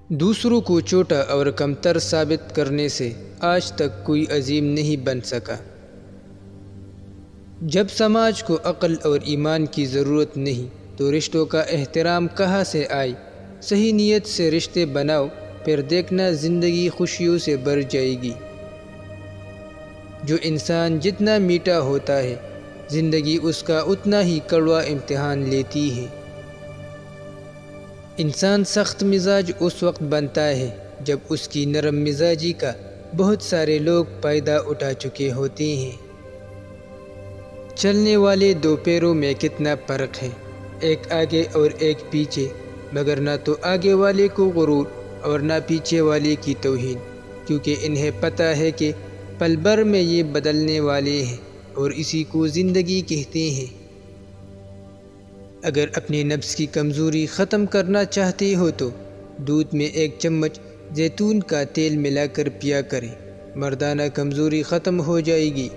دوسروں کو چھوٹا اور کمتر ثابت کرنے سے آج تک کوئی عظیم نہیں بن سکا۔ جب سماج کو عقل اور ایمان کی ضرورت نہیں تو رشتوں کا احترام کہاں سے آئے؟ صحیح نیت سے رشتے بناؤ، پھر دیکھنا زندگی خوشیوں سے بھر جائے گی۔ جو انسان جتنا میٹھا ہوتا ہے، زندگی اس کا اتنا ہی کڑوا امتحان لیتی ہے۔ انسان سخت مزاج اس وقت بنتا ہے جب اس کی نرم مزاجی کا بہت سارے لوگ فائدہ اٹھا چکے ہوتے ہیں۔ چلنے والے دو پیروں میں کتنا فرق ہے، ایک آگے اور ایک پیچھے، مگر نہ تو آگے والے کو غرور اور نہ پیچھے والے کی توہین، کیونکہ انہیں پتہ ہے کہ پل بھر میں یہ بدلنے والے ہیں اور اسی کو زندگی کہتے ہیں۔ اگر اپنے نفس کی کمزوری ختم کرنا چاہتے ہو تو دودھ میں ایک چمچ زیتون کا تیل ملا کر پیا کریں، مردانہ کمزوری ختم ہو جائے گی۔